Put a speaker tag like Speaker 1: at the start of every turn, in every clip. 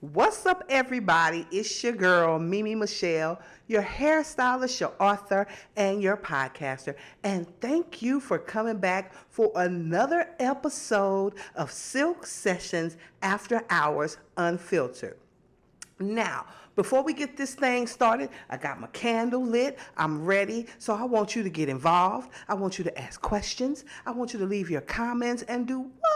Speaker 1: What's up, everybody? It's your girl, Mimi Michelle, your hairstylist, your author, and your podcaster. And thank you for coming back for another episode of Silk Sessions After Hours Unfiltered. Now, before we get this thing started, I got my candle lit. I'm ready. So I want you to get involved. I want you to ask questions. I want you to leave your comments and do what?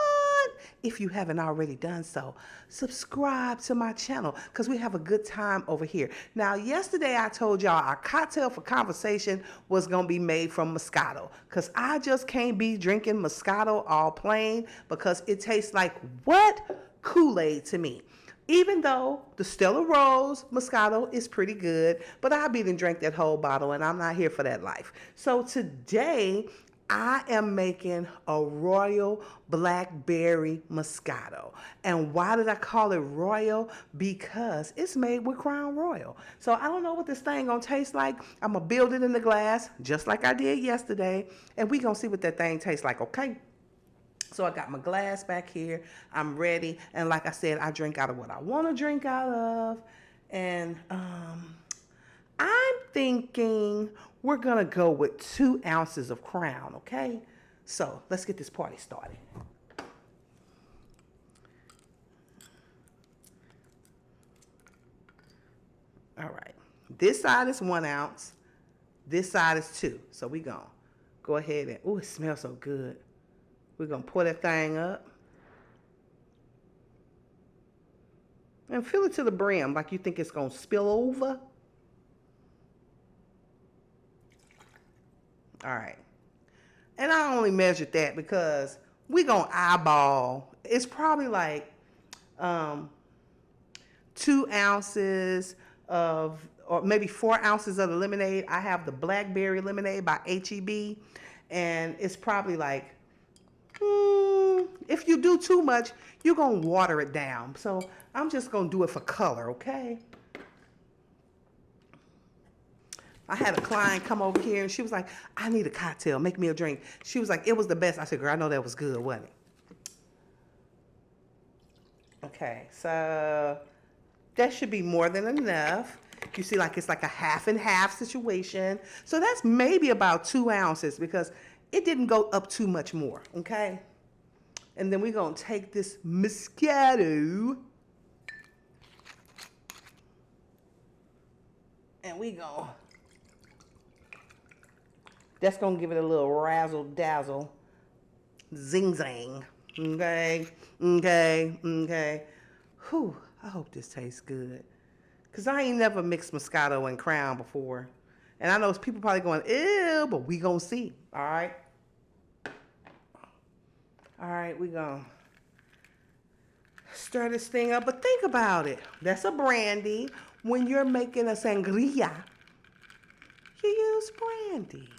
Speaker 1: If you haven't already done so, subscribe to my channel because we have a good time over here. Now, yesterday I told y'all our cocktail for conversation was going to be made from Moscato because I just can't be drinking Moscato all plain because it tastes like what? Kool-Aid to me. Even though the Stella Rose Moscato is pretty good, but I didn't drink that whole bottle and I'm not here for that life. So today I am making a Royal Blackberry Moscato. And why did I call it Royal? Because it's made with Crown Royal. So I don't know what this thing gonna taste like. I'm gonna build it in the glass just like I did yesterday. And we gonna see what that thing tastes like, okay? So I got my glass back here. I'm ready. And like I said, I drink out of what I want to drink out of. And I'm thinking we're going to go with 2 ounces of Crown, okay? So let's get this party started. All right. This side is 1 ounce. This side is 2. So we going to go ahead and, oh, it smells so good. We're going to pour that thing up. And fill it to the brim like you think it's going to spill over. All right. And I only measured that because we're going to eyeball. It's probably like 2 ounces of, or maybe 4 ounces of the lemonade. I have the Blackberry Lemonade by H-E-B. And it's probably like, if you do too much, you're going to water it down. So I'm just going to do it for color, okay? I had a client come over here and she was like, I need a cocktail. Make me a drink. She was like, it was the best. I said, girl, I know that was good, wasn't it? Okay, so that should be more than enough. You see, like it's like a half and half situation. So that's maybe about 2 ounces because it didn't go up too much more, okay? And then we're going to take this Moscato and we go. That's going to give it a little razzle dazzle, zing zang. Okay, okay, okay. Whew, I hope this tastes good. Because I ain't never mixed Moscato and Crown before. And I know people probably going, ew, but we going to see. All right. All right, we gonna stir this thing up. But think about it. That's a brandy. When you're making a sangria, you use brandy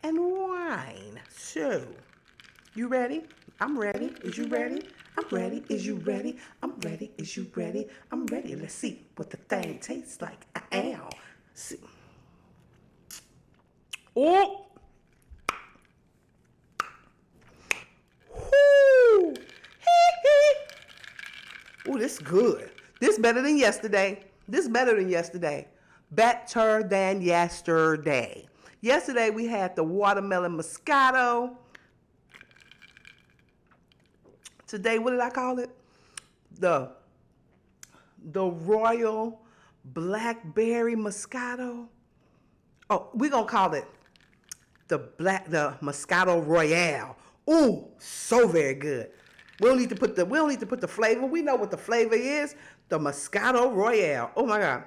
Speaker 1: and wine. So, you ready? I'm ready. Is you ready? I'm ready. Is you ready? I'm ready. Is you ready? I'm ready. Let's see what the thing tastes like. I am. See. Oh! Oh, this is good. This better than yesterday. This better than yesterday. Better than yesterday. Yesterday we had the watermelon Moscato. Today, what did I call it? The Royal Blackberry Moscato. Oh, we're gonna call it the Moscato Royale. Ooh, so very good. We don't need to put the flavor. We know what the flavor is. The Moscato Royale. Oh my God.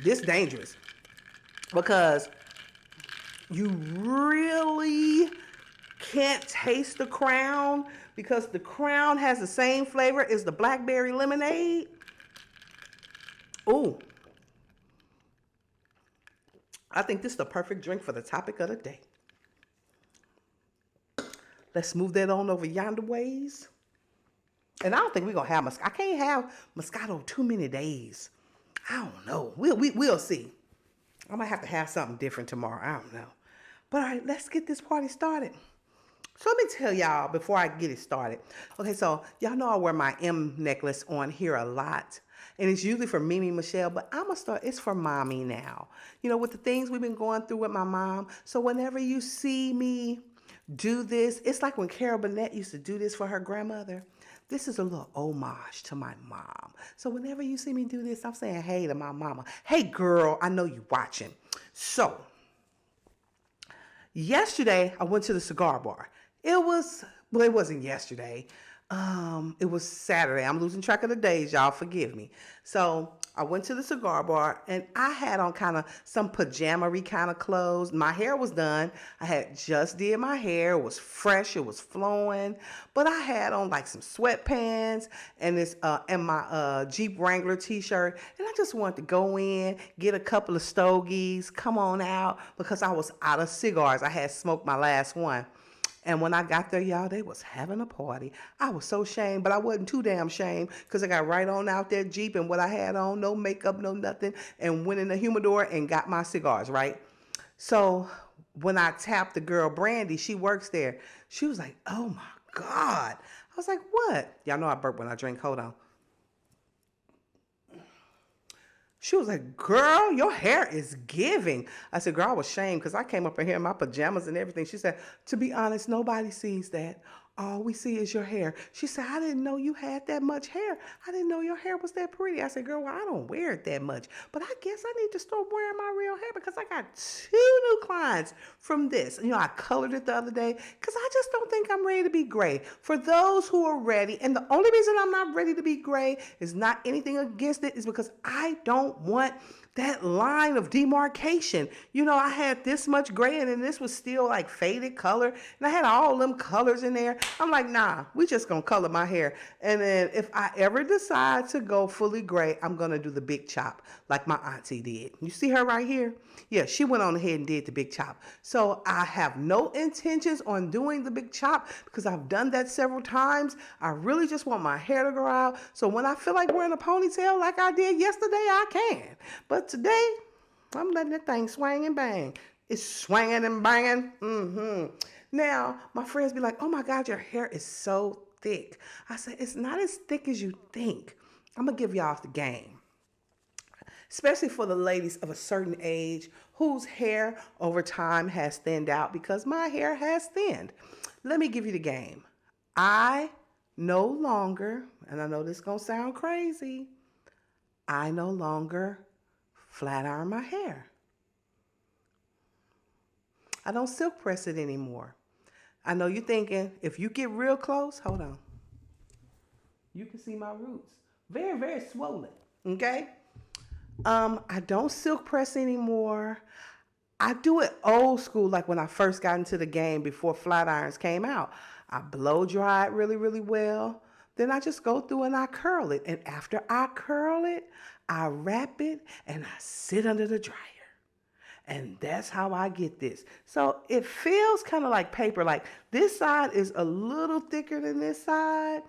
Speaker 1: This dangerous. Because you really can't taste the Crown because the Crown has the same flavor as the Blackberry Lemonade. Ooh. I think this is the perfect drink for the topic of the day. Let's move that on over yonder ways. And I don't think we're going to have Moscato. I can't have Moscato too many days. I don't know. We'll see. I might have to have something different tomorrow. I don't know. But all right, let's get this party started. So let me tell y'all before I get it started. Okay, so y'all know I wear my M necklace on here a lot. And it's usually for Mimi Michelle, but I'm going to start, it's for mommy now. You know, with the things we've been going through with my mom. So whenever you see me do this, it's like when Carol Burnett used to do this for her grandmother. This is a little homage to my mom. So whenever you see me do this, I'm saying hey to my mama. Hey girl, I know you watching. So yesterday I went to the cigar bar. It wasn't yesterday. It was Saturday. I'm losing track of the days, y'all. Forgive me. So I went to the cigar bar and I had on kind of some pajama-y kind of clothes. My hair was done. I had just did my hair. It was fresh. It was flowing. But I had on like some sweatpants and my Jeep Wrangler t-shirt. And I just wanted to go in, get a couple of stogies, come on out because I was out of cigars. I had smoked my last one. And when I got there, y'all, they was having a party. I was so shamed, but I wasn't too damn shamed because I got right on out there Jeep and what I had on, no makeup, no nothing, and went in the humidor and got my cigars, right? So when I tapped the girl, Brandy, she works there. She was like, oh my God. I was like, what? Y'all know I burp when I drink. Hold on. She was like, girl, your hair is giving. I said, girl, I was shamed because I came up in here in my pajamas and everything. She said, to be honest, nobody sees that. All we see is your hair. She said, I didn't know you had that much hair. I didn't know your hair was that pretty. I said, girl, well, I don't wear it that much. But I guess I need to start wearing my real hair because I got 2 new clients from this. You know, I colored it the other day because I just don't think I'm ready to be gray. For those who are ready, and the only reason I'm not ready to be gray is not anything against it, is because I don't want that line of demarcation. You know, I had this much gray and then this was still like faded color. And I had all them colors in there. I'm like, nah, we just gonna color my hair. And then if I ever decide to go fully gray, I'm gonna do the big chop like my auntie did. You see her right here? Yeah, she went on ahead and did the big chop. So I have no intentions on doing the big chop because I've done that several times. I really just want my hair to grow out. So when I feel like wearing a ponytail like I did yesterday, I can. But today, I'm letting that thing swing and bang. It's swinging and banging. Now, my friends be like, oh my God, your hair is so thick. I said, it's not as thick as you think. I'm going to give y'all the game. Especially for the ladies of a certain age whose hair over time has thinned out because my hair has thinned. Let me give you the game. I no longer, and I know this is going to sound crazy, I no longer flat iron my hair. I don't silk press it anymore. I know you're thinking, if you get real close, hold on. You can see my roots. Very, very swollen, okay? I don't silk press anymore. I do it old school, like when I first got into the game before flat irons came out. I blow dry it really, really well. Then I just go through and I curl it. And after I curl it, I wrap it and I sit under the dryer. And that's how I get this. So it feels kind of like paper. Like this side is a little thicker than this side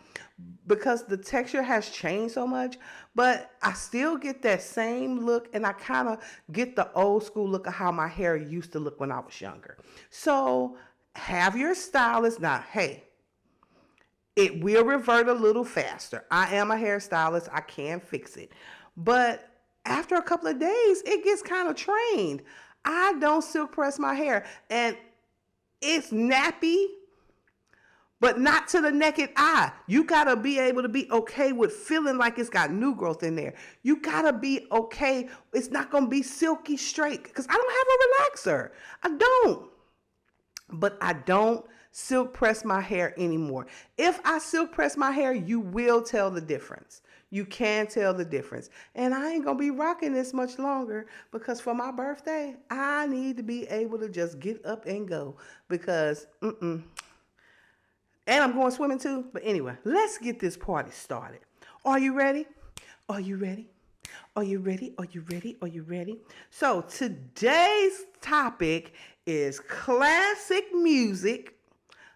Speaker 1: because the texture has changed so much. But I still get that same look and I kind of get the old school look of how my hair used to look when I was younger. So have your stylist. Now, hey, it will revert a little faster. I am a hairstylist. I can fix it. But after a couple of days, it gets kind of trained. I don't silk press my hair. And it's nappy, but not to the naked eye. You got to be able to be okay with feeling like it's got new growth in there. You got to be okay. It's not going to be silky straight because I don't have a relaxer. I don't. But I don't silk press my hair anymore. If I silk press my hair, you will tell the difference. You can tell the difference. And I ain't going to be rocking this much longer because for my birthday, I need to be able to just get up and go because, And I'm going swimming too. But anyway, let's get this party started. Are you ready? Are you ready? Are you ready? Are you ready? Are you ready? So today's topic is classic music,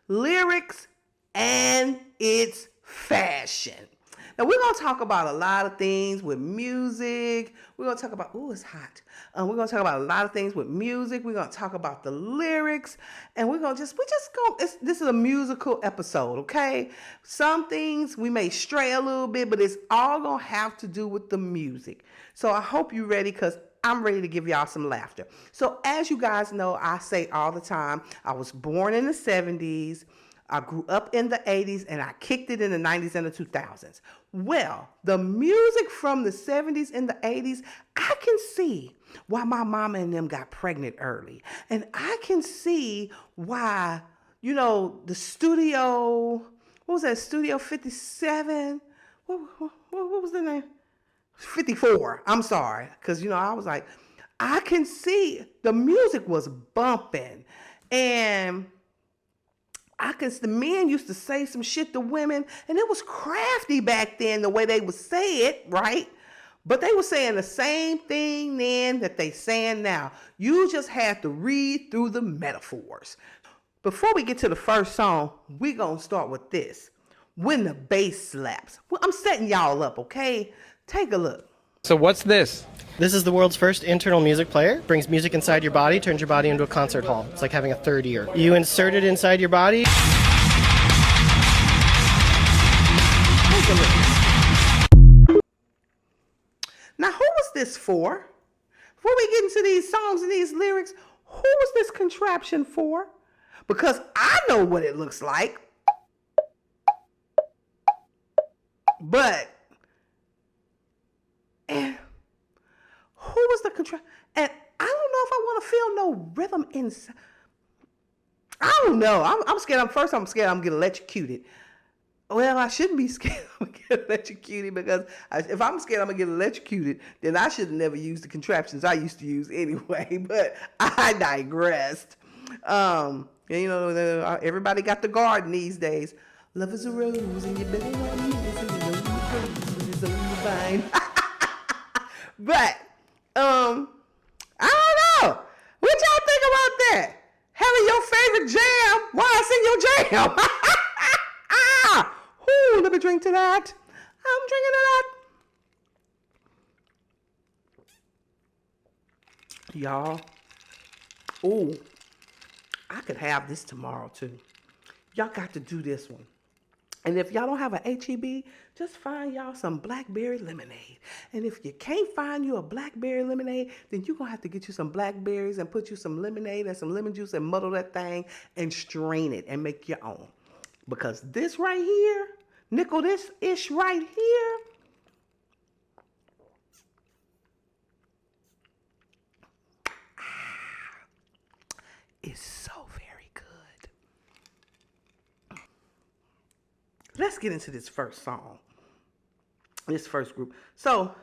Speaker 1: lyrics, and its fashion. Now, we're going to talk about a lot of things with music. We're going to talk about, it's hot. We're going to talk about a lot of things with music. We're going to talk about the lyrics. And this is a musical episode, okay? Some things we may stray a little bit, but it's all going to have to do with the music. So I hope you're ready, because I'm ready to give y'all some laughter. So as you guys know, I say all the time, I was born in the 70s. I grew up in the 80s, and I kicked it in the 90s and the 2000s. Well, the music from the 70s and the 80s, I can see why my mama and them got pregnant early. And I can see why, the studio, what was that, Studio 57? What was the name? 54, I'm sorry, because I was like, I can see the music was bumping, and the men used to say some shit to women, and it was crafty back then the way they would say it, right? But they were saying the same thing then that they saying now. You just had to read through the metaphors. Before we get to the first song, we gonna start with this. When the bass slaps. Well, I'm setting y'all up, okay? Take a look.
Speaker 2: So what's this?
Speaker 3: This is the world's first internal music player. Brings music inside your body, turns your body into a concert hall. It's like having a third ear. You insert it inside your body.
Speaker 1: Now, who was this for? Before we get into these songs and these lyrics, who was this contraption for? Because I know what it looks like. But, and who was the contraption? And I don't know if I want to feel no rhythm inside. I don't know. I'm scared. I'm scared I'm getting electrocuted. Well, I shouldn't be scared I'm going to get electrocuted, because if I'm scared I'm going to get electrocuted, then I should have never used the contraptions I used to use anyway. But I digressed. Everybody got the garden these days. Love is a rose and you better not miss it. It's on the vine. But, I don't know. What y'all think about that? Having your favorite jam while it's in your jam. Ooh, let me drink to that. I'm drinking to that. Y'all. Ooh, I could have this tomorrow too. Y'all got to do this one. And if y'all don't have an HEB, just find y'all some blackberry lemonade. And if you can't find you a blackberry lemonade, then you're going to have to get you some blackberries and put you some lemonade and some lemon juice and muddle that thing and strain it and make your own. Because this right here, nickel this-ish right here, is so very good. Let's get into this first song, this first group. So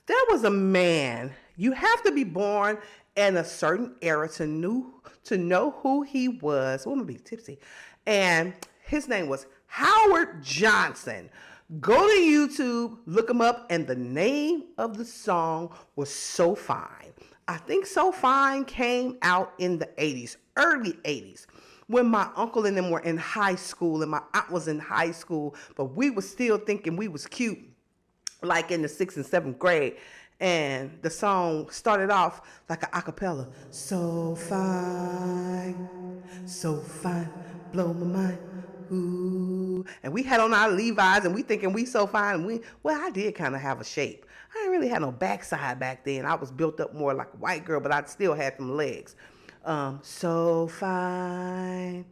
Speaker 1: there was a man. You have to be born in a certain era to know who he was. I'm gonna be tipsy. And his name was Howard Johnson. Go to YouTube, look him up, and the name of the song was So Fine. I think So Fine came out in the 80s, early 80s, when my uncle and them were in high school and my aunt was in high school, but we were still thinking we was cute, like in the 6th and 7th grade. And the song started off like an acapella. So fine, blow my mind. Ooh. And we had on our Levi's and we thinking we so fine. I did kind of have a shape. I didn't really have no backside back then. I was built up more like a white girl, but I still had them legs. So fine,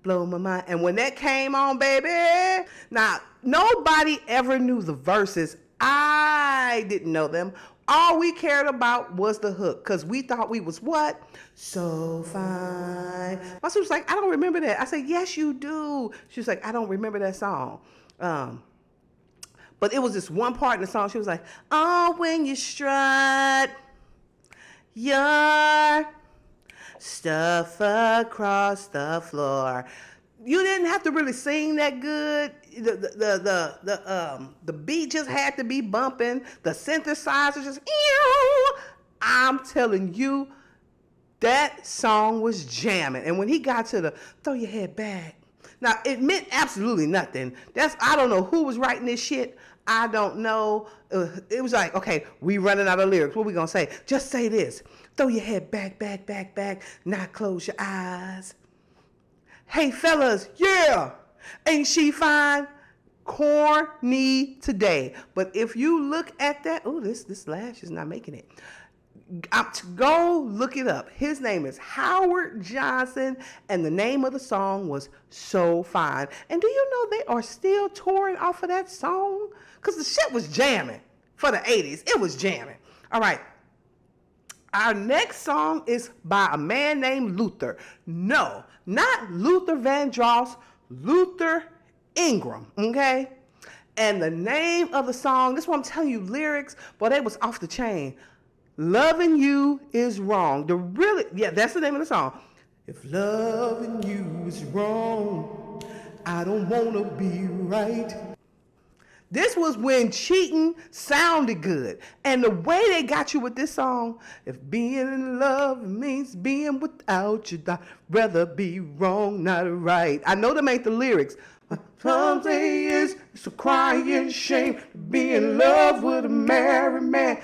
Speaker 1: blow my mind. And when that came on, baby, now nobody ever knew the verses. I didn't know them. All we cared about was the hook, because we thought we was what? So fine. My sister was like, I don't remember that. I said, yes, you do. She was like, I don't remember that song. But it was this one part in the song. She was like, oh, when you strut your stuff across the floor. You didn't have to really sing that good. The beat just had to be bumping. The synthesizer just, ew. I'm telling you, that song was jamming. And when he got to the throw your head back, Now, it meant absolutely nothing. I don't know who was writing this shit. I don't know. It was like, okay, we running out of lyrics. What we gonna say? Just say this. Throw your head back, back, back, back. Not close your eyes. Hey, fellas, yeah. Ain't she fine? Corny today. But if you look at that, oh, this lash is not making it. Go look it up. His name is Howard Johnson, and the name of the song was So Fine. And do you know they are still touring off of that song? Because the shit was jamming for the 80s. It was jamming. All right. Our next song is by a man named Luther. No, not Luther Vandross, Luther Ingram, okay? And the name of the song, this is what I'm telling you, lyrics, but they was off the chain. Loving you is wrong. That's the name of the song. If loving you is wrong, I don't want to be right. This was when cheating sounded good. And the way they got you with this song, if being in love means being without you, I'd rather be wrong, not right. I know them ain't the lyrics. Some say it's a crying shame to be in love with a married man.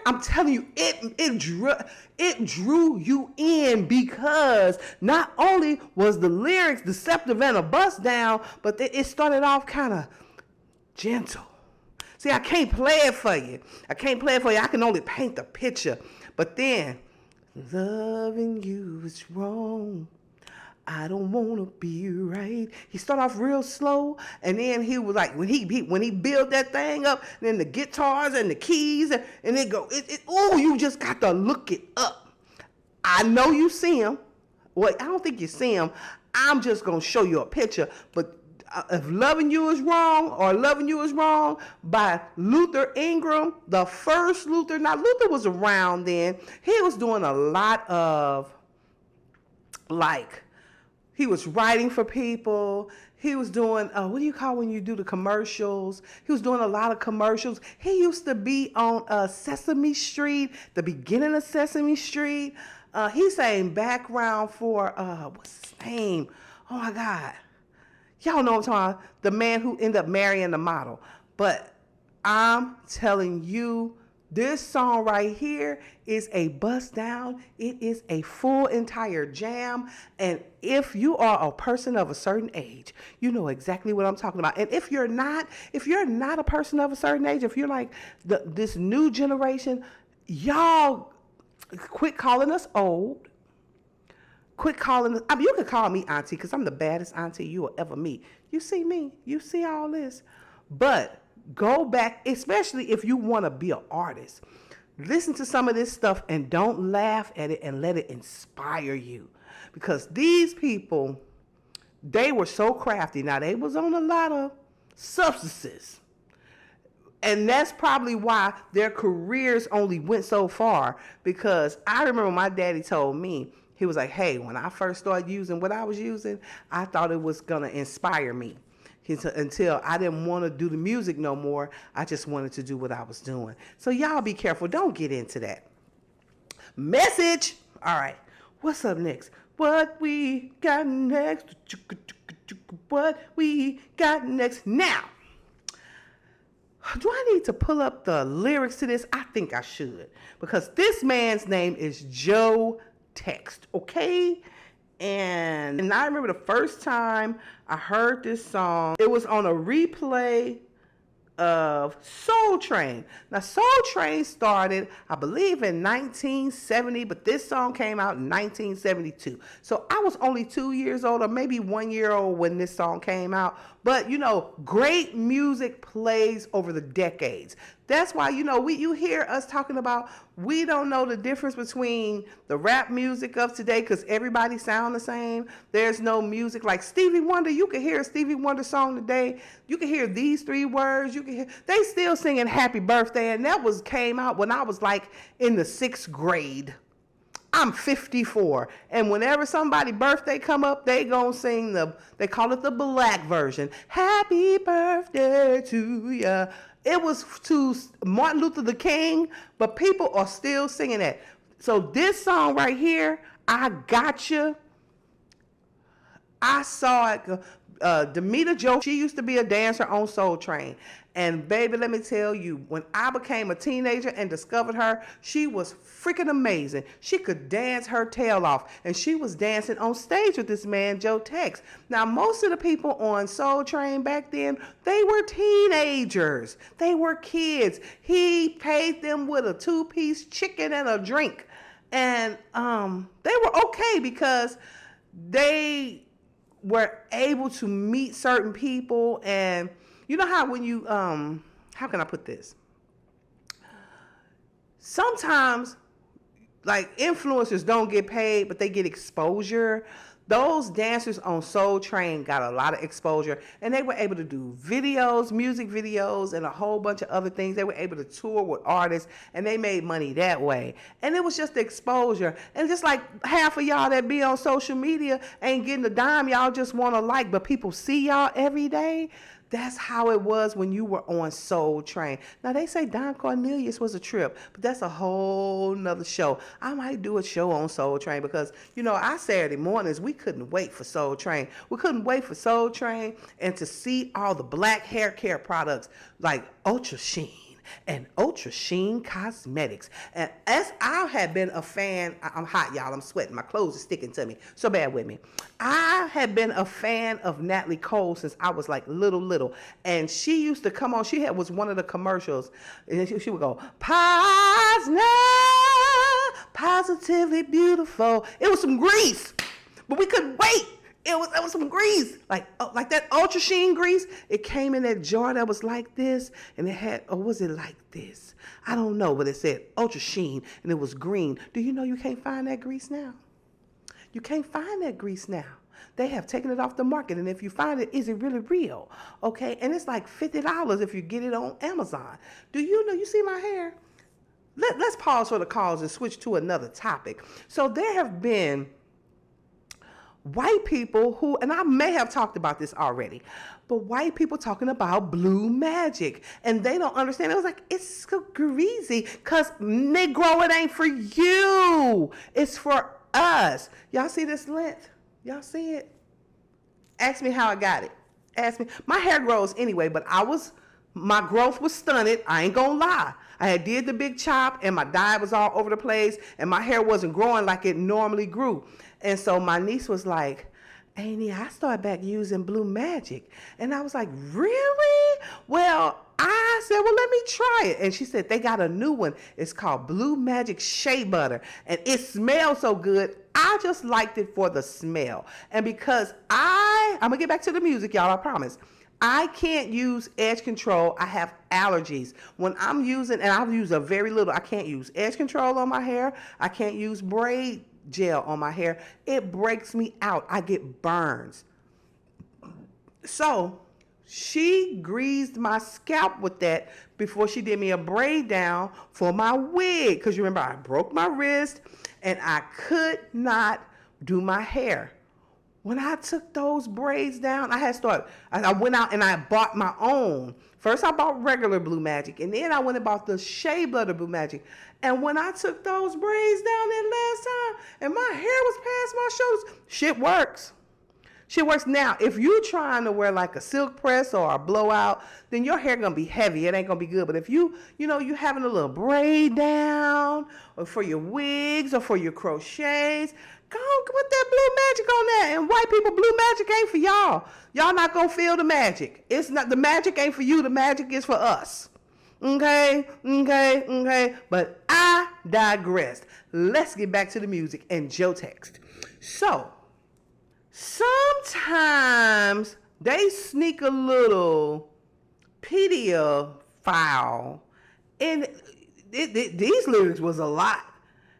Speaker 1: I'm telling you, it drew you in because not only was the lyrics deceptive and a bust down, but it started off kind of gentle. See, I can't play it for you. I can only paint the picture. But then, loving you is wrong. I don't want to be right. He started off real slow, and then he was like, when he built that thing up, and then the guitars and the keys, and it go, you just got to look it up. I know you see him. Well, I don't think you see him. I'm just going to show you a picture, but if Loving You Is Wrong or Loving You Is Wrong by Luther Ingram, the first Luther. Now, Luther was around then. He was doing a lot of, he was writing for people. He was doing, what do you call when you do the commercials? He was doing a lot of commercials. He used to be on Sesame Street, the beginning of Sesame Street. He sang background for, what's his name? Oh, my God. Y'all know what I'm talking about. The man who ended up marrying the model. But I'm telling you, this song right here is a bust down. It is a full entire jam. And if you are a person of a certain age, you know exactly what I'm talking about. And if you're not a person of a certain age, if you're like this new generation, y'all quit calling us old. Quit calling us. I mean, you can call me auntie because I'm the baddest auntie you will ever meet. You see me. You see all this. But go back, especially if you want to be an artist. Listen to some of this stuff and don't laugh at it and let it inspire you. Because these people, they were so crafty. Now, they was on a lot of substances. And that's probably why their careers only went so far. Because I remember my daddy told me, he was like, hey, when I first started using what I was using, I thought it was going to inspire me. Until I didn't want to do the music no more. I just wanted to do what I was doing. So y'all be careful. Don't get into that. Message. All right. What's up next? What we got next? What we got next? Now, do I need to pull up the lyrics to this? I think I should. Because this man's name is Joe Text. Okay? And I remember the first time I heard this song, it was on a replay of Soul Train. Now, Soul Train started, I believe, in 1970, but this song came out in 1972. So I was only 2 years old or maybe 1 year old when this song came out. But, you know, great music plays over the decades. That's why, you know, you hear us talking about, we don't know the difference between the rap music of today because everybody sound the same. There's no music like Stevie Wonder. You can hear a Stevie Wonder song today. You can hear these three words. You can hear, they still singing Happy Birthday, and that came out when I was like in the 6th grade. I'm 54, and whenever somebody's birthday come up, they gonna sing they call it the black version. Happy birthday to ya. It was to Martin Luther the King, but people are still singing that. So this song right here, I Got You. I I saw it. Demeter Joe, she used to be a dancer on Soul Train. And baby, let me tell you, when I became a teenager and discovered her, she was freaking amazing. She could dance her tail off. And she was dancing on stage with this man, Joe Tex. Now, most of the people on Soul Train back then, they were teenagers. They were kids. He paid them with a 2-piece chicken and a drink. And they were okay because they were able to meet certain people. And you know how when you, how can I put this? Sometimes, like, influencers don't get paid, but they get exposure. Those dancers on Soul Train got a lot of exposure, and they were able to do videos, music videos, and a whole bunch of other things. They were able to tour with artists, and they made money that way. And it was just the exposure. And just like half of y'all that be on social media ain't getting a dime, y'all just want to like, but people see y'all every day. That's how it was when you were on Soul Train. Now, they say Don Cornelius was a trip, but that's a whole nother show. I might do a show on Soul Train because, you know, our Saturday mornings, we couldn't wait for Soul Train. We couldn't wait for Soul Train and to see all the black hair care products like Ultra Sheen and Ultra Sheen Cosmetics. And as I had been a fan, I'm hot, y'all, I'm sweating, my clothes are sticking to me, so bear with me. I had been a fan of Natalie Cole since I was like little, and she used to come on, was one of the commercials, and she would go, positively beautiful. It was some grease, but we couldn't wait. It was some grease, like that Ultra Sheen grease. It came in that jar that was like this, and it had, or was it like this? I don't know, but it said Ultra Sheen, and it was green. Do you know you can't find that grease now? You can't find that grease now. They have taken it off the market, and if you find it, is it really real? Okay, and it's like $50 if you get it on Amazon. Do you know, you see my hair? Let's pause for the calls and switch to another topic. So there have been white people who, and I may have talked about this already, but white people talking about blue magic, and they don't understand. It was like, it's so greasy, because Negro, it ain't for you. It's for us. Y'all see this length? Y'all see it? Ask me how I got it. Ask me. My hair grows anyway, but my growth was stunted. I ain't gonna lie. I had did the big chop, and my dye was all over the place, and my hair wasn't growing like it normally grew. And so my niece was like, Amy, I started back using Blue Magic. And I was like, really? Well, I said, well, let me try it. And she said, they got a new one. It's called Blue Magic Shea Butter. And it smells so good. I just liked it for the smell. And because I'm going to get back to the music, y'all, I promise. I can't use edge control. I have allergies. When I'm using, and I'll use a very little, I can't use edge control on my hair. I can't use braid gel on my hair. It breaks me out. I get burns. So she greased my scalp with that before she did me a braid down for my wig. Because you remember, I broke my wrist and I could not do my hair. When I took those braids down, I went out and I bought my own. First, I bought regular Blue Magic, and then I went and bought the Shea Butter Blue Magic. And when I took those braids down that last time, and my hair was past my shoulders, shit works. Shit works. Now, if you're trying to wear like a silk press or a blowout, then your hair gonna be heavy. It ain't gonna be good. But if you having a little braid down, or for your wigs, or for your crochets, go put that Blue Magic on there. And white people, Blue Magic ain't for y'all. Y'all not gonna feel the magic. It's not, the magic ain't for you. The magic is for us. Okay. But I digressed. Let's get back to the music and Joe Text. So, sometimes they sneak a little pedophile in. These lyrics was a lot.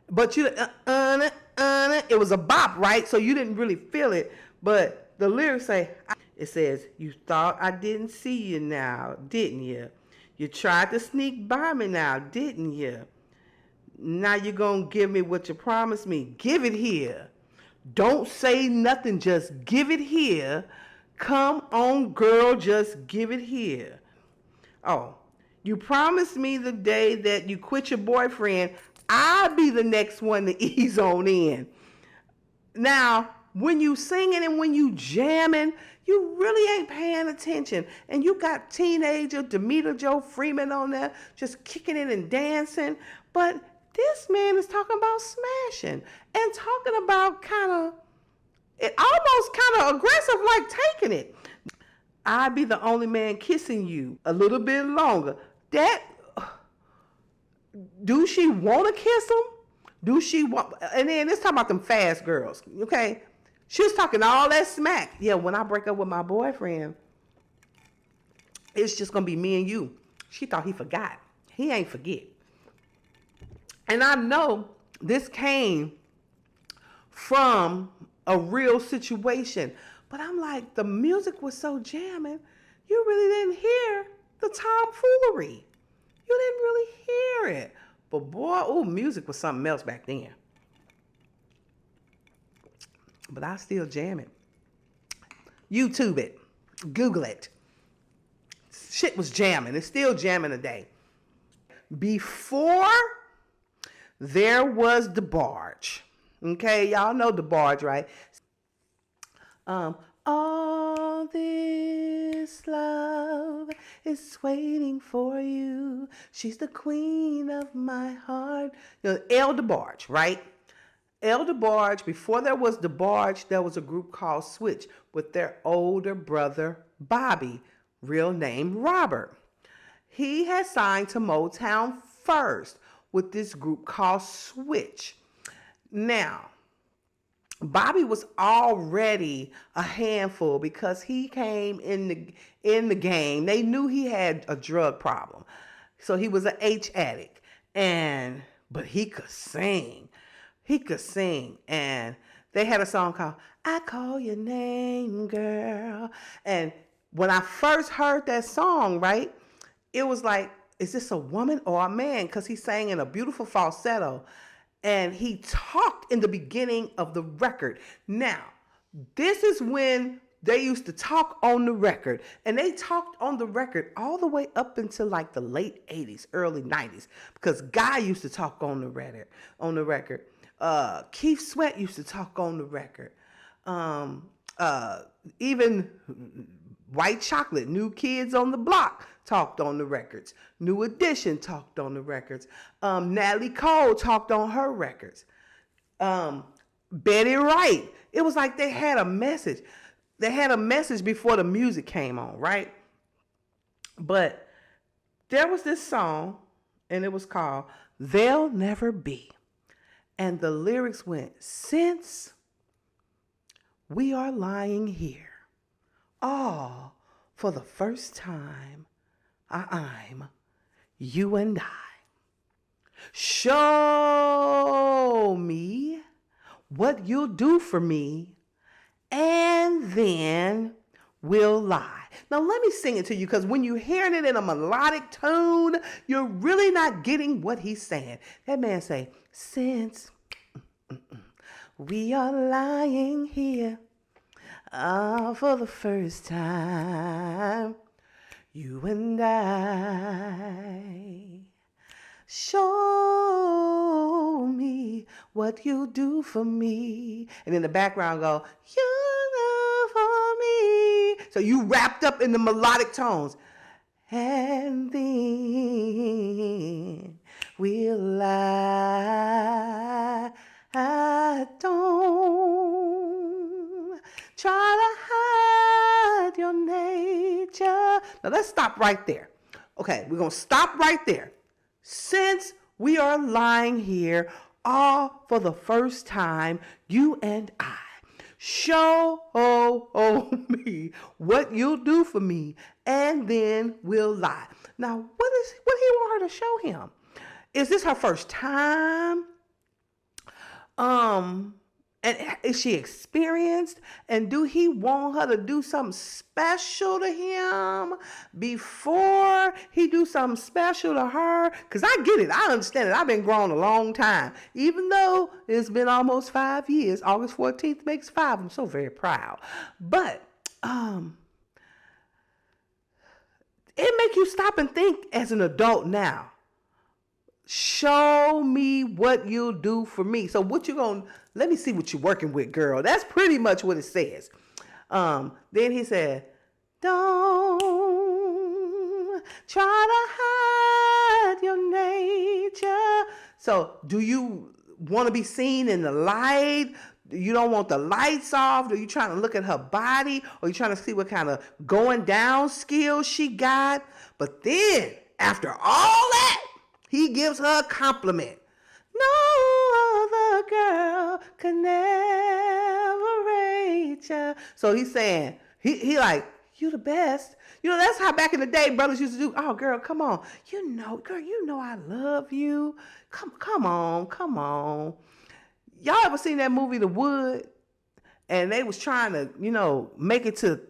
Speaker 1: But it was a bop, right? So you didn't really feel it. But the lyrics say, it says, you thought I didn't see you now, didn't you? You tried to sneak by me now, didn't you? Now you're going to give me what you promised me. Give it here. Don't say nothing, just give it here. Come on, girl, just give it here. Oh, you promised me the day that you quit your boyfriend, I'll be the next one to ease on in. Now, when you singing and when you jamming, you really ain't paying attention. And you got teenager Demeter Joe Freeman on there just kicking it and dancing. But this man is talking about smashing and talking about it almost kind of aggressive, like taking it. I'd be the only man kissing you a little bit longer. Do she want to kiss him? Do she want, and then it's talking about them fast girls, okay? She was talking all that smack. Yeah, when I break up with my boyfriend, it's just going to be me and you. She thought he forgot. He ain't forget. And I know this came from a real situation, but I'm like, the music was so jamming, you really didn't hear the tomfoolery. You didn't really hear it. But boy, music was something else back then. But I still jam it. YouTube it. Google it. Shit was jamming. It's still jamming today. Before there was DeBarge. Okay, y'all know DeBarge, right? All this love is waiting for you. She's the queen of my heart. You know, El DeBarge, right? El DeBarge, before there was DeBarge, there was a group called Switch with their older brother, Bobby, real name Robert. He had signed to Motown first with this group called Switch. Now, Bobby was already a handful because he came in the game. They knew he had a drug problem. So he was an H addict. But he could sing. He could sing. And they had a song called I Call Your Name, Girl. And when I first heard that song, right, it was like, is this a woman or a man? Because he sang in a beautiful falsetto. And he talked in the beginning of the record. Now, this is when they used to talk on the record. And they talked on the record all the way up until like the late 80s, early 90s. Because Guy used to talk on the record. Keith Sweat used to talk on the record. Even White Chocolate, New Kids on the Block, talked on the records. New Edition talked on the records. Natalie Cole talked on her records. Betty Wright. It was like they had a message. They had a message before the music came on, right? But there was this song, and it was called They'll Never Be. And the lyrics went, since we are lying here, all for the first time, I'm you and I. Show me what you'll do for me, and then we'll lie. Now let me sing it to you, because when you're hearing it in a melodic tone, you're really not getting what he's saying. That man say, since we are lying here for the first time, you and I. Show me what you do for me. And in the background go, you do for me. So you wrapped up in the melodic tones. And then we'll lie. I don't try to hide your nature. Now let's stop right there. Okay, we're going to stop right there. Since we are lying here all for the first time, you and I, show me what you'll do for me, and then we'll lie. Now, what he want her to show him? Is this her first time? And is she experienced? And do he want her to do something special to him before he do something special to her? Because I get it. I understand it. I've been grown a long time. Even though it's been almost 5 years. August 14th makes 5. I'm so very proud. But it make you stop and think as an adult now. Show me what you'll do for me. So what you gonna, let me see what you're working with, girl. That's pretty much what it says. Then he said, don't try to hide your nature. So do you want to be seen in the light? You don't want the lights off? Are you trying to look at her body? Or you trying to see what kind of going down skills she got? But then, after all that, he gives her a compliment. No other girl could never rate you. So he's saying, he like, you the best. You know, that's how back in the day brothers used to do. Oh, girl, come on. You know, girl, you know I love you. Come on. Y'all ever seen that movie, The Wood? And they was trying to, make it to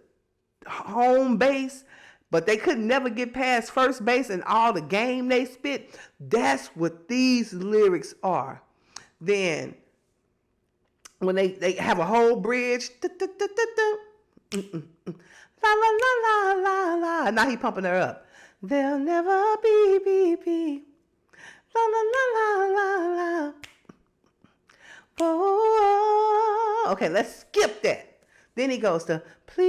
Speaker 1: home base, but they could never get past first base and all the game they spit. That's what these lyrics are. Then when they have a whole bridge, la la la la la la. Now he pumping her up. There'll never be la la la la la la. Oh, okay, let's skip that. Then he goes to, please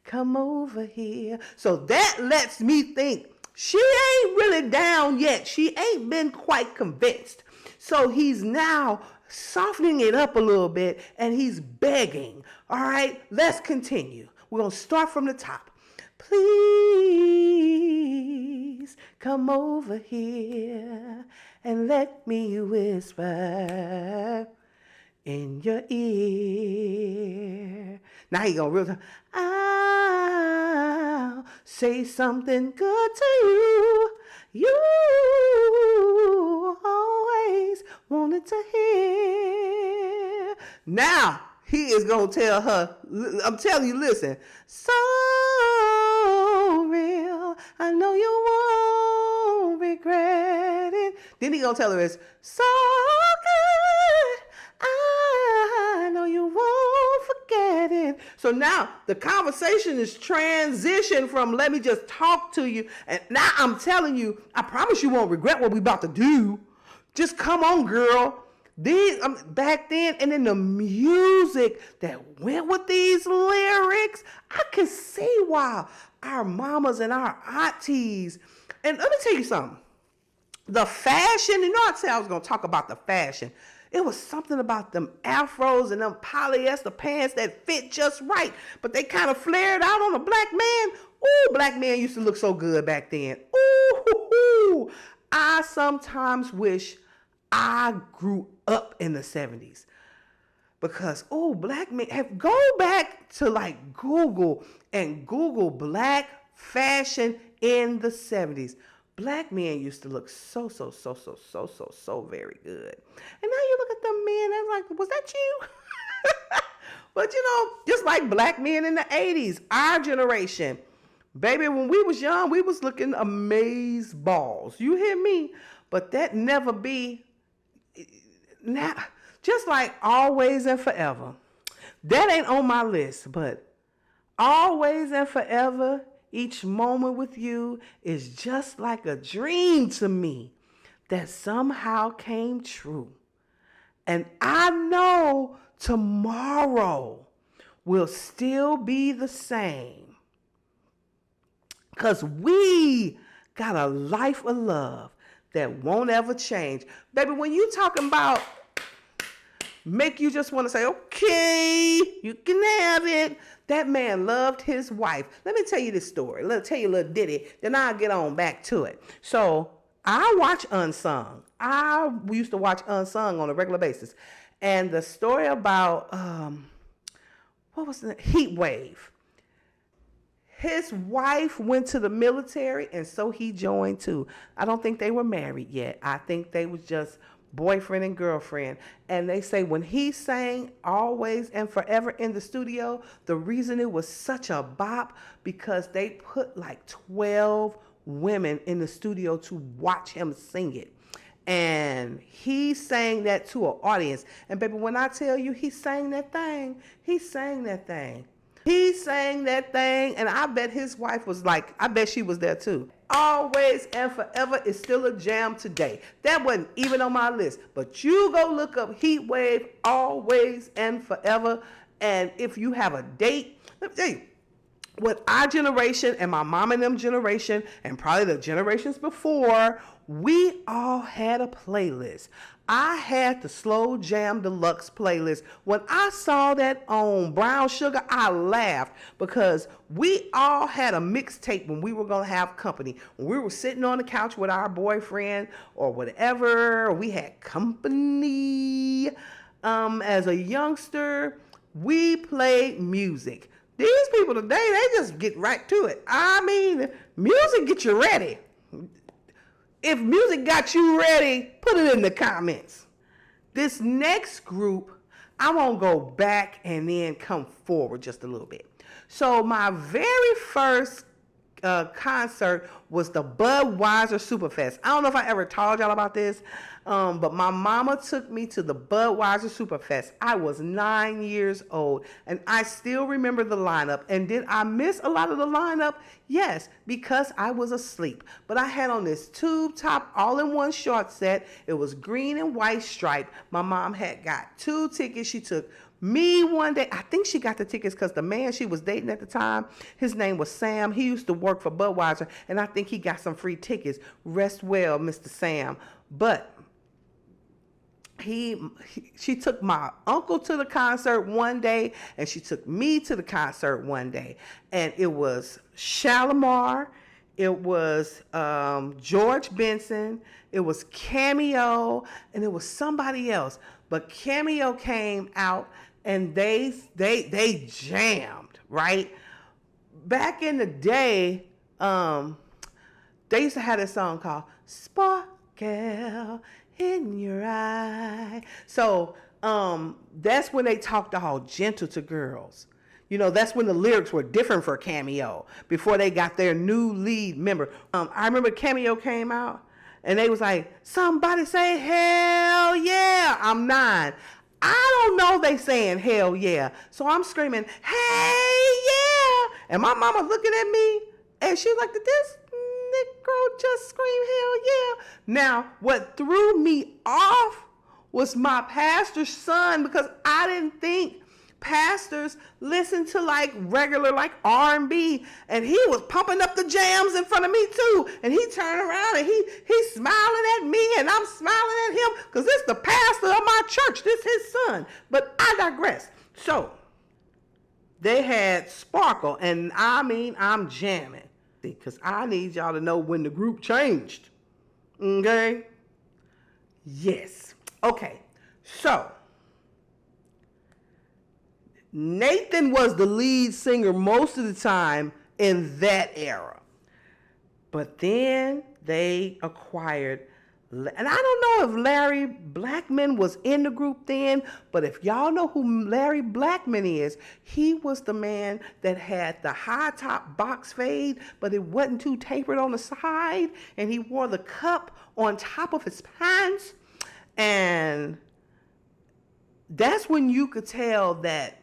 Speaker 1: come over here. So that lets me think she ain't really down yet. She ain't been quite convinced. So he's now softening it up a little bit and he's begging. All right, let's continue. We're going to start from the top. Please come over here and let me whisper in your ear. Now he gonna real time. I'll say something good to you. You always wanted to hear. Now he is gonna tell her, I'm telling you, listen, so real, I know you won't regret it. Then he gonna tell her it's so good, I know you won't forget it. So now the conversation is transitioned from let me just talk to you, and now I'm telling you, I promise you won't regret what we about to do. Just come on, girl. These back then, and then the music that went with these lyrics, I can see why our mamas and our aunties. And let me tell you something. The fashion, I said I was going to talk about the fashion. It was something about them afros and them polyester pants that fit just right, but they kind of flared out on a black man. Ooh, black man used to look so good back then. Ooh, I sometimes wish I grew up in the 70s because, black men, go back to like Google and Google black fashion in the 70s. Black men used to look so very good. And now you look at them men and like, was that you? But just like black men in the 80s, our generation, baby, when we was young, we was looking amaze balls. You hear me? But that never be now, just like always and forever. That ain't on my list, but always and forever, each moment with you is just like a dream to me that somehow came true. And I know tomorrow will still be the same because we got a life of love that won't ever change. Baby, when you talking about make you just want to say, okay, you can have it. That man loved his wife. Let me tell you this story. Let me tell you a little ditty, then I'll get on back to it. So I watch Unsung. I used to watch Unsung on a regular basis. And the story about, what was the Heat Wave. His wife went to the military, and so he joined too. I don't think they were married yet. I think they was just boyfriend and girlfriend. And they say when he sang Always and Forever in the studio, the reason it was such a bop because they put like 12 women in the studio to watch him sing it. And he sang that to an audience. And baby, when I tell you he sang that thing, He sang that thing, and I bet his wife was like, I bet she was there too. Always and Forever is still a jam today. That wasn't even on my list, but you go look up Heat Wave, Always and Forever, and if you have a date, let me tell you, with our generation and my mom and them generation, and probably the generations before, we all had a playlist. I had the Slow Jam Deluxe playlist. When I saw that on Brown Sugar, I laughed because we all had a mixtape when we were going to have company. When we were sitting on the couch with our boyfriend or whatever, we had company. As a youngster, we played music. These people today, they just get right to it. I mean, music gets you ready. If music got you ready, put it in the comments. This next group, I won't go back and then come forward just a little bit. So my very first concert was the Budweiser Superfest. I don't know if I ever told y'all about this, but my mama took me to the Budweiser Superfest. I was 9 years old, and I still remember the lineup. And did I miss a lot of the lineup? Yes, because I was asleep. But I had on this tube top all-in-one short set. It was green and white striped. My mom had got 2 tickets. She took me one day. I think she got the tickets because the man she was dating at the time, his name was Sam. He used to work for Budweiser, and I think he got some free tickets. Rest well, Mr. Sam. But she took my uncle to the concert one day, and she took me to the concert one day. And it was Shalimar, it was George Benson, it was Camille, and it was somebody else. But Camille came out, and they jammed, right? Back in the day, they used to have this song called Sparkle in Your Eye. So that's when they talked all gentle to girls. You know, that's when the lyrics were different for Cameo, before they got their new lead member. I remember Cameo came out, and they was like, somebody say hell yeah. I'm 9. I don't know they saying hell yeah. So I'm screaming, hey yeah. And my mama looking at me, and she's like, did this Negro just scream hell yeah? Now, what threw me off was my pastor's son, because I didn't think pastors listen to like regular like R&B, and he was pumping up the jams in front of me too, and he turned around and he's smiling at me, and I'm smiling at him because this the pastor of my church, this his son. But I digress. So they had Sparkle, and I mean I'm jamming because I need y'all to know when the group changed. Okay? Yes. Okay. So Nathan was the lead singer most of the time in that era. But then they acquired, and I don't know if Larry Blackman was in the group then, but if y'all know who Larry Blackman is, he was the man that had the high top box fade, but it wasn't too tapered on the side, and he wore the cup on top of his pants. And that's when you could tell that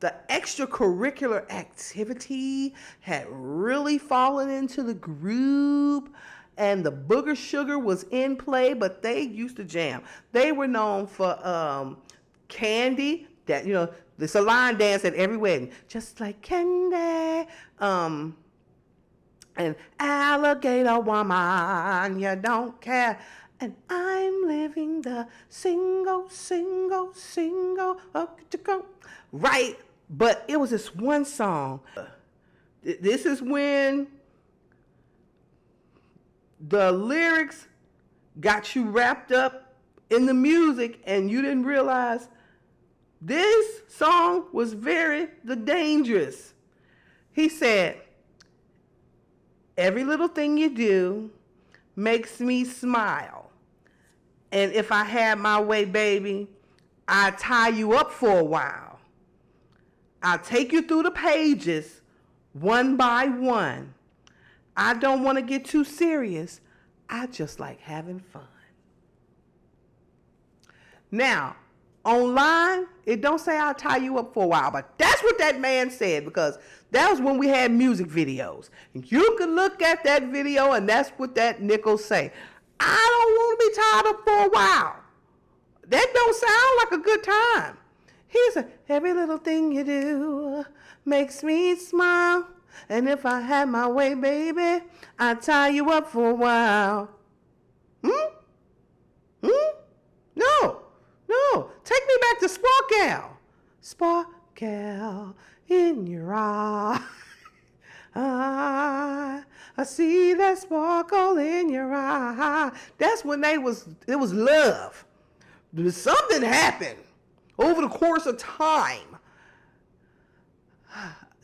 Speaker 1: the extracurricular activity had really fallen into the group, and the Booger Sugar was in play, but they used to jam. They were known for Candy, that, you know, it's a line dance at every wedding, just like Candy, and Alligator Woman, you don't care. And I'm living the single, right? But it was this one song. This is when the lyrics got you wrapped up in the music, and you didn't realize this song was very dangerous. He said, every little thing you do makes me smile. And if I had my way, baby, I'd tie you up for a while. I'll take you through the pages one by one. I don't want to get too serious. I just like having fun. Now, online, it don't say I'll tie you up for a while, but that's what that man said, because that was when we had music videos. And you can look at that video, and that's what that nickel say. I don't want to be tied up for a while. That don't sound like a good time. He said, every little thing you do makes me smile. And if I had my way, baby, I'd tie you up for a while. No. Take me back to Sparkle. Sparkle in your eye. I see that sparkle in your eye. That's when it was love. Something happened over the course of time.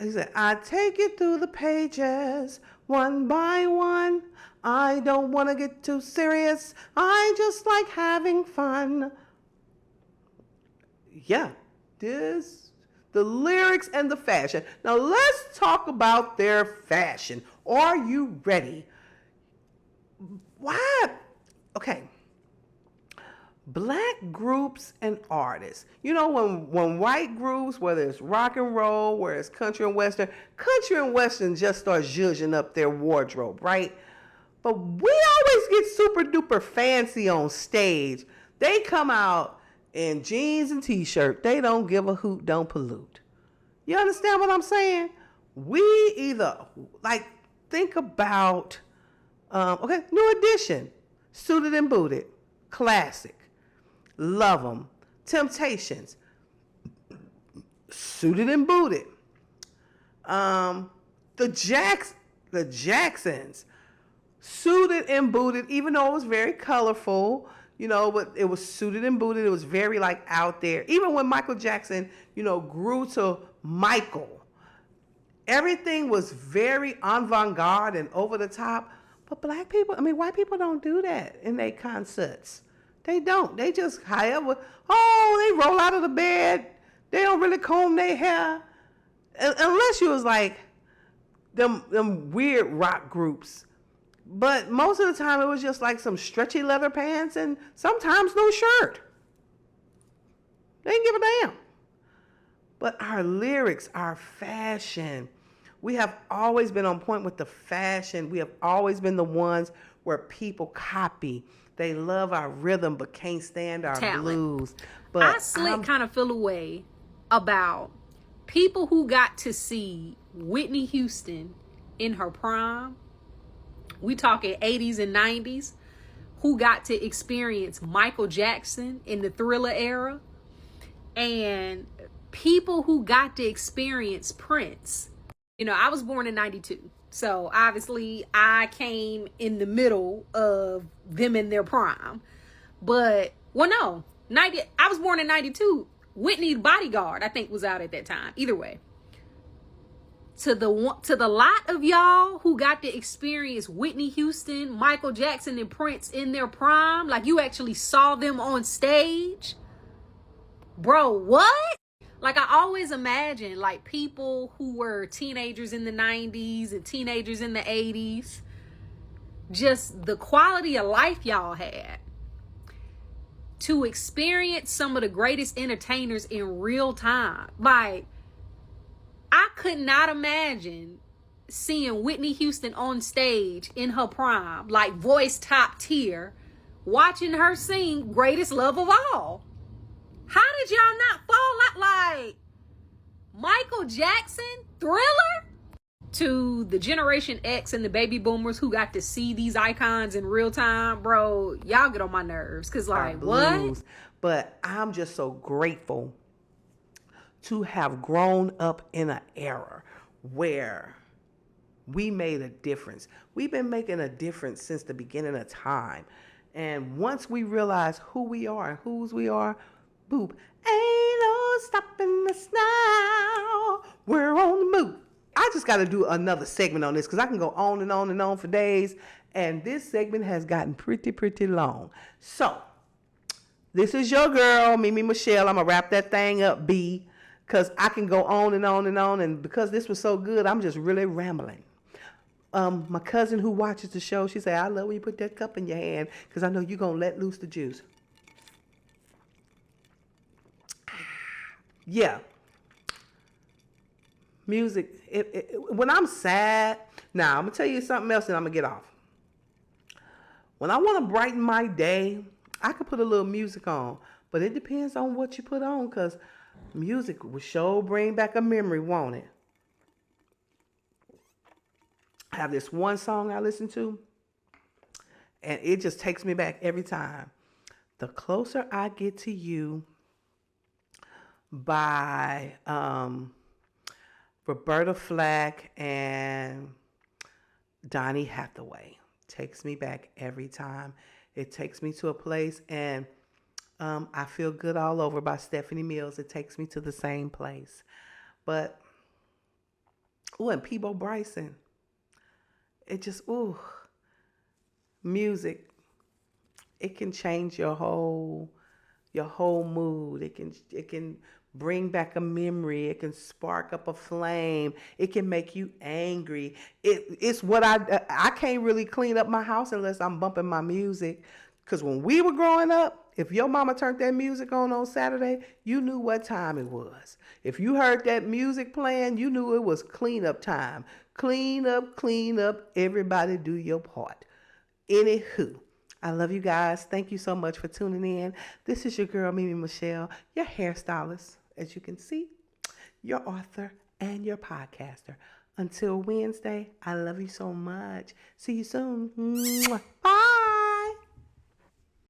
Speaker 1: He said, I take you through the pages one by one. I don't want to get too serious. I just like having fun. Yeah, the lyrics and the fashion. Now let's talk about their fashion. Are you ready? Why? Okay. Black groups and artists. You know, when white groups, whether it's rock and roll, whether it's country and western just start zhuzhing up their wardrobe, right? But we always get super duper fancy on stage. They come out in jeans and t-shirt. They don't give a hoot, don't pollute. You understand what I'm saying? We either, like, think about, New Edition, Suited and Booted, classic. Love them. Temptations, Suited and Booted. The Jacksons, Suited and Booted, even though it was very colorful, but it was suited and booted. It was very like out there. Even when Michael Jackson, grew to Michael, everything was very avant-garde and over the top. But white people don't do that in their concerts. They don't. They just, they roll out of the bed. They don't really comb their hair. Unless you was like them weird rock groups. But most of the time it was just like some stretchy leather pants and sometimes no shirt. They didn't give a damn. But our lyrics, our fashion, we have always been on point with the fashion. We have always been the ones where people copy. They love our rhythm but can't stand our blues. But
Speaker 2: I kind of feel a way about people who got to see Whitney Houston in her prime. We talking 80s and 90s, who got to experience Michael Jackson in the Thriller era, and people who got to experience Prince. I was born in 92. So obviously I came in the middle of them in their prime. But, I was born in 92. Whitney's Bodyguard, I think, was out at that time. Either way. To the lot of y'all who got to experience Whitney Houston, Michael Jackson, and Prince in their prime, like you actually saw them on stage. Bro, what? Like, I always imagine, like, people who were teenagers in the 90s and teenagers in the 80s, just the quality of life y'all had. To experience some of the greatest entertainers in real time. Like, I could not imagine seeing Whitney Houston on stage in her prime, like voice top tier, watching her sing Greatest Love of All. How did y'all not fall out like Michael Jackson, Thriller? To the Generation X and the baby boomers who got to see these icons in real time, bro, y'all get on my nerves. Because, like, what?
Speaker 1: But I'm just so grateful to have grown up in an era where we made a difference. We've been making a difference since the beginning of time. And once we realize who we are and whose we are, boop, ain't no stopping us now. We're on the move. I just got to do another segment on this because I can go on and on and on for days. And this segment has gotten pretty long. So, this is your girl, Mimi Michelle. I'm going to wrap that thing up, B, because I can go on and on and on. And because this was so good, I'm just really rambling. My cousin who watches the show, she said, I love when you put that cup in your hand because I know you're going to let loose the juice. Yeah. Music. When I'm sad, now I'm going to tell you something else and I'm going to get off. When I want to brighten my day, I can put a little music on. But it depends on what you put on, because music will sure bring back a memory, won't it? I have this one song I listen to, and it just takes me back every time. The Closer I Get to You by Roberta Flack and Donny Hathaway. Takes me back every time. It takes me to a place, and I Feel Good All Over by Stephanie Mills. It takes me to the same place. But, and Peabo Bryson. It just, music. It can change your whole mood. It can bring back a memory. It can spark up a flame. It can make you angry. It's what I can't really clean up my house unless I'm bumping my music. Because when we were growing up, if your mama turned that music on Saturday, you knew what time it was. If you heard that music playing, you knew it was cleanup time. Clean up, everybody do your part. Anywho, I love you guys. Thank you so much for tuning in. This is your girl, Mimi Michelle, your hairstylist, as you can see, your author, and your podcaster. Until Wednesday, I love you so much. See you soon. Bye.